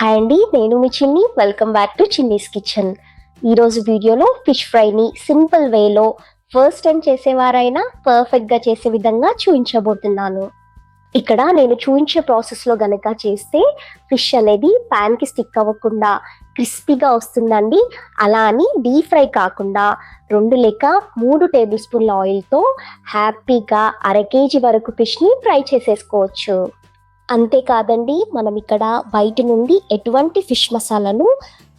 Hi అండి, నేను మీ చిన్ని. Welcome back to Chinni's kitchen. ఈరోజు వీడియోలో ఫిష్ ఫ్రైని సింపుల్ వేలో ఫస్ట్ టైం చేసేవారైనా పర్ఫెక్ట్గా చేసే విధంగా చూపించబోతున్నాను. ఇక్కడ నేను చూపించే ప్రాసెస్లో గనక చేస్తే ఫిష్ అనేది ప్యాన్కి స్టిక్ అవ్వకుండా క్రిస్పీగా వస్తుందండి. అలా అని డీప్ ఫ్రై కాకుండా 2 లేక 3 టేబుల్ స్పూన్ల ఆయిల్తో హ్యాపీగా 1/2 కేజీ వరకు ఫిష్ని ఫ్రై చేసేసుకోవచ్చు. అంతేకాదండి, మనం ఇక్కడ బయట నుండి ఎటువంటి ఫిష్ మసాలాను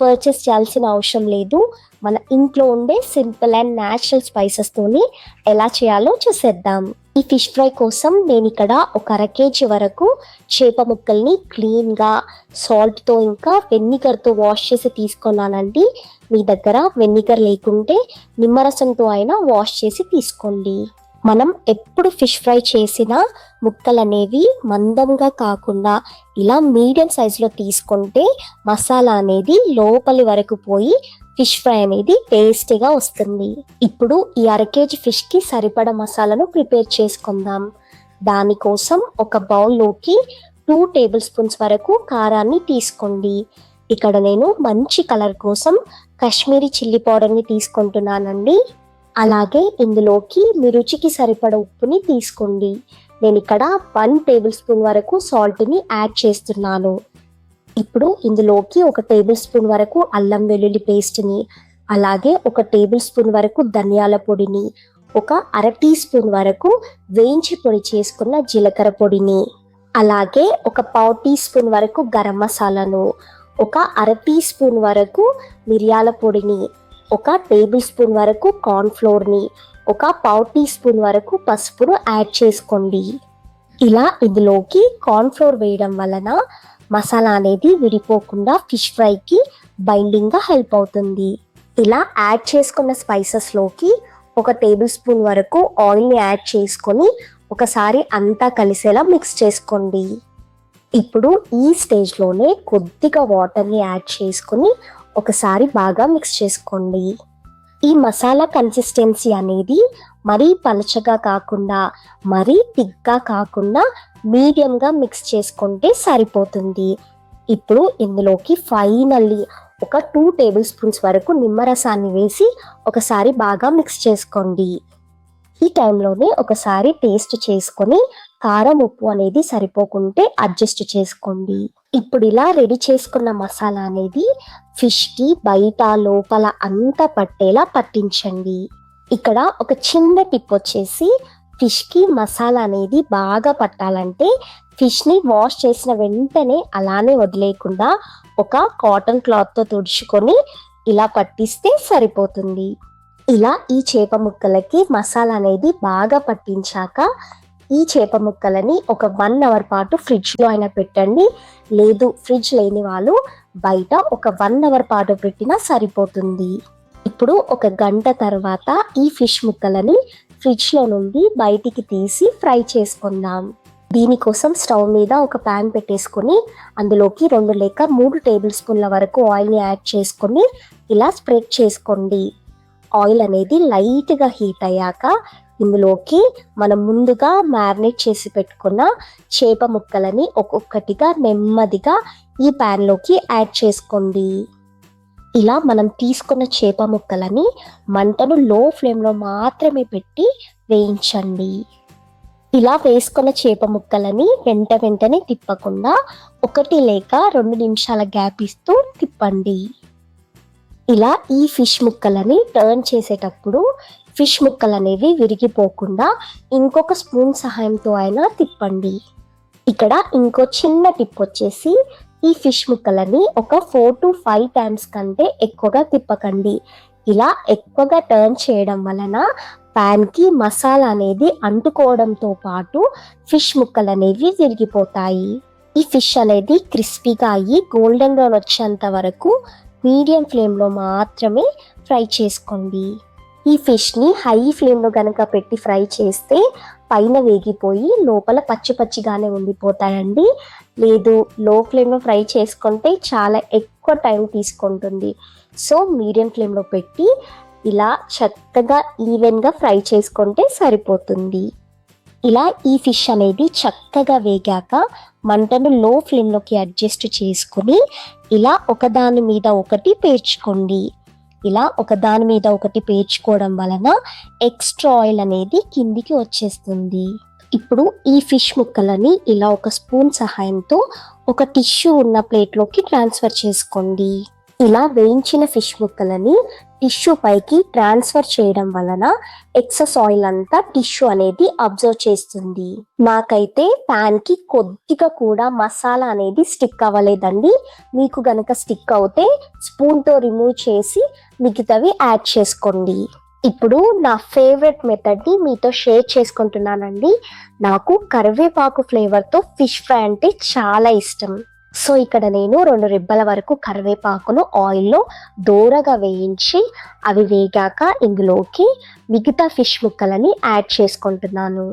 పర్చేస్ చేయాల్సిన అవసరం లేదు. మన ఇంట్లో ఉండే సింపుల్ అండ్ న్యాచురల్ స్పైసెస్తోని ఎలా చేయాలో చూసేద్దాం. ఈ ఫిష్ ఫ్రై కోసం నేను ఇక్కడ ఒక 1/2 కేజీ వరకు చేప ముక్కల్ని క్లీన్గా సాల్ట్తో ఇంకా వెనిగర్తో వాష్ చేసి తీసుకున్నానండి. మీ దగ్గర వెనిగర్ లేకుంటే నిమ్మరసంతో అయినా వాష్ చేసి తీసుకోండి. మనం ఎప్పుడు ఫిష్ ఫ్రై చేసినా ముక్కలు అనేవి మందంగా కాకుండా ఇలా మీడియం సైజులో తీసుకుంటే మసాలా అనేది లోపలి వరకు పోయి ఫిష్ ఫ్రై అనేది టేస్టీగా వస్తుంది. ఇప్పుడు ఈ 1/2 కేజీ ఫిష్కి సరిపడా మసాలాను ప్రిపేర్ చేసుకుందాం. దానికోసం ఒక బౌల్లోకి 2 టేబుల్ స్పూన్స్ వరకు కారాన్ని తీసుకోండి. ఇక్కడ నేను మంచి కలర్ కోసం కాశ్మీరీ చిల్లీ పౌడర్ని తీసుకుంటున్నానండి. అలాగే ఇందులోకి మీ రుచికి సరిపడ ఉప్పుని తీసుకోండి. నేను ఇక్కడ 1 టేబుల్ స్పూన్ వరకు సాల్ట్ని యాడ్ చేస్తున్నాను. ఇప్పుడు ఇందులోకి 1 టేబుల్ స్పూన్ వరకు అల్లం వెల్లుల్లి పేస్ట్ని, అలాగే 1 టేబుల్ స్పూన్ వరకు ధనియాల పొడిని, 1/2 టీ స్పూన్ వరకు వేయించి పొడి చేసుకున్న జీలకర్ర పొడిని, అలాగే 1/4 టీ స్పూన్ వరకు గరం మసాలాను, 1/2 టీ స్పూన్ వరకు మిరియాల పొడిని, 1 టేబుల్ స్పూన్ వరకు కార్న్ఫ్లోర్ని, 1/4 టీ స్పూన్ వరకు పసుపును యాడ్ చేసుకోండి. ఇలా ఇందులోకి కార్న్ఫ్లోర్ వేయడం వలన మసాలా అనేది విడిపోకుండా ఫిష్ ఫ్రైకి బైండింగ్గా హెల్ప్ అవుతుంది. ఇలా యాడ్ చేసుకున్న స్పైసెస్లోకి 1 టేబుల్ స్పూన్ వరకు ఆయిల్ని యాడ్ చేసుకొని ఒకసారి అంతా కలిసేలా మిక్స్ చేసుకోండి. ఇప్పుడు ఈ స్టేజ్లోనే కొద్దిగా వాటర్ని యాడ్ చేసుకొని ఒకసారి బాగా మిక్స్ చేసుకోండి. ఈ మసాలా కన్సిస్టెన్సీ అనేది మరీ పలచగా కాకుండా మరీ థిక్గా కాకుండా మీడియంగా మిక్స్ చేసుకుంటే సరిపోతుంది. ఇప్పుడు ఇందులోకి ఫైనల్లీ 2 టేబుల్ స్పూన్స్ వరకు నిమ్మరసాన్ని వేసి ఒకసారి బాగా మిక్స్ చేసుకోండి. ఈ టైంలోనే ఒకసారి టేస్ట్ చేసుకొని కారం ఉప్పు అనేది సరిపోకుంటే అడ్జస్ట్ చేసుకోండి. ఇప్పుడు ఇలా రెడీ చేసుకున్న మసాలా అనేది ఫిష్కి బయట లోపల అంతా పట్టేలా పట్టించండి. ఇక్కడ ఒక చిన్న టిప్ వచ్చేసి, ఫిష్కి మసాలా అనేది బాగా పట్టాలంటే ఫిష్ని వాష్ చేసిన వెంటనే అలానే వదిలేయకుండా ఒక కాటన్ క్లాత్తో తుడుచుకొని ఇలా పట్టిస్తే సరిపోతుంది. ఇలా ఈ చేప ముక్కలకి మసాలా అనేది బాగా పట్టించాక ఈ చేప ముక్కలని ఒక 1 అవర్ పాటు ఫ్రిడ్జ్లో అయినా పెట్టండి. లేదు ఫ్రిడ్జ్ లేని వాళ్ళు బయట ఒక 1 అవర్ పాటు పెట్టినా సరిపోతుంది. ఇప్పుడు 1 గంట తర్వాత ఈ ఫిష్ ముక్కలని ఫ్రిడ్జ్లో నుండి బయటికి తీసి ఫ్రై చేసుకుందాం. దీనికోసం స్టవ్ మీద ఒక ప్యాన్ పెట్టేసుకొని అందులోకి 2 లేక 3 టేబుల్ స్పూన్ల వరకు ఆయిల్ని యాడ్ చేసుకొని ఇలా స్ప్రెడ్ చేసుకోండి. ఆయిల్ అనేది లైట్గా హీట్ అయ్యాక ఇందులోకి మనం ముందుగా మ్యారినేట్ చేసి పెట్టుకున్న చేప ముక్కలని ఒక్కొక్కటిగా నెమ్మదిగా ఈ ప్యాన్లోకి యాడ్ చేసుకోండి. ఇలా మనం తీసుకున్న చేప ముక్కలని మంటను లో ఫ్లేమ్లో మాత్రమే పెట్టి వేయించండి. ఇలా వేసుకున్న చేప ముక్కలని వెంటనే తిప్పకుండా 1 లేక 2 నిమిషాల గ్యాప్ ఇస్తూ తిప్పండి. ఇలా ఈ ఫిష్ ముక్కలని టర్న్ చేసేటప్పుడు ఫిష్ ముక్కలు అనేవి విరిగిపోకుండా ఇంకొక స్పూన్ సహాయంతో అయినా తిప్పండి. ఇక్కడ ఇంకో చిన్న టిప్ వచ్చేసి, ఈ ఫిష్ ముక్కలని ఒక 4 to 5 టైమ్స్ కంటే ఎక్కువగా తిప్పకండి. ఇలా ఎక్కువగా టర్న్ చేయడం వలన ప్యాన్కి మసాలా అనేది అంటుకోవడంతో పాటు ఫిష్ ముక్కలు అనేవి విరిగిపోతాయి. ఈ ఫిష్ అనేది క్రిస్పీగా అయ్యి గోల్డెన్ బ్రౌన్ వచ్చేంత వరకు మీడియం ఫ్లేమ్లో మాత్రమే ఫ్రై చేసుకోండి. ఈ ఫిష్ని హై ఫ్లేమ్లో కనుక పెట్టి ఫ్రై చేస్తే పైన వేగిపోయి లోపల పచ్చిగానే ఉండిపోతాయండి. లేదు లో ఫ్లేమ్లో ఫ్రై చేసుకుంటే చాలా ఎక్కువ టైం తీసుకుంటుంది. సో మీడియం ఫ్లేమ్లో పెట్టి ఇలా చక్కగా ఈవెన్గా ఫ్రై చేసుకుంటే సరిపోతుంది. ఇలా ఈ ఫిష్ అనేది చక్కగా వేగాక మంటను లో ఫ్లేమ్లోకి అడ్జస్ట్ చేసుకుని ఇలా ఒకదాని మీద ఒకటి పేర్చుకోండి. ఇలా ఒకదాని మీద ఒకటి పేర్చుకోవడం వలన ఎక్స్ట్రా ఆయిల్ అనేది కిందికి వచ్చేస్తుంది. ఇప్పుడు ఈ ఫిష్ ముక్కలని ఇలా ఒక స్పూన్ సహాయంతో ఒక టిష్యూ ఉన్న ప్లేట్లోకి ట్రాన్స్ఫర్ చేసుకోండి. ఇలా వేయించిన ఫిష్ ముక్కలని టిష్యూ పైకి ట్రాన్స్ఫర్ చేయడం వలన ఎక్సెస్ ఆయిల్ అంతా టిష్యూ అనేది అబ్జర్వ్ చేస్తుంది. నాకైతే ప్యాన్ కి కొద్దిగా కూడా మసాలా అనేది స్టిక్ అవ్వలేదండి. మీకు గనక స్టిక్ అవుతే స్పూన్ తో రిమూవ్ చేసి మిగతావి యాడ్ చేసుకోండి. ఇప్పుడు నా ఫేవరెట్ మెథడ్ ని మీతో షేర్ చేసుకుంటున్నానండి. నాకు కరివేపాకు ఫ్లేవర్ తో ఫిష్ ఫ్రై అంటే చాలా ఇష్టం. సో ఇక్కడ నేను 2 రెబ్బల వరకు కరివేపాకును ఆయిల్లో దోరగా వేయించి అవి వేగాక ఇందులోకి మిగతా ఫిష్ ముక్కలని యాడ్ చేసుకుంటున్నాను.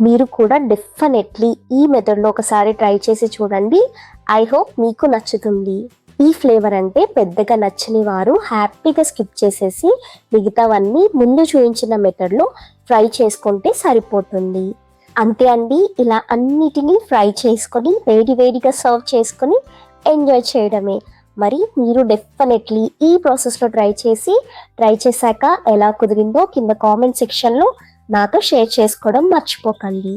మీరు కూడా డెఫినెట్లీ ఈ మెథడ్లో ఒకసారి ట్రై చేసి చూడండి. ఐ హోప్ మీకు నచ్చుతుంది. ఈ ఫ్లేవర్ అంటే పెద్దగా నచ్చని వారు హ్యాపీగా స్కిప్ చేసేసి మిగతావన్నీ ముందు చూపించిన మెథడ్లో ఫ్రై చేసుకుంటే సరిపోతుంది. అంతే అండి. ఇలా అన్నిటినీ ఫ్రై చేసుకొని వేడిగా సర్వ్ చేసుకొని ఎంజాయ్ చేయడమే. మరి మీరు డెఫినెట్లీ ఈ ప్రాసెస్లో ట్రై చేశాక ఎలా కుదిరిందో కింద కామెంట్ సెక్షన్లో నాతో షేర్ చేసుకోవడం మర్చిపోకండి.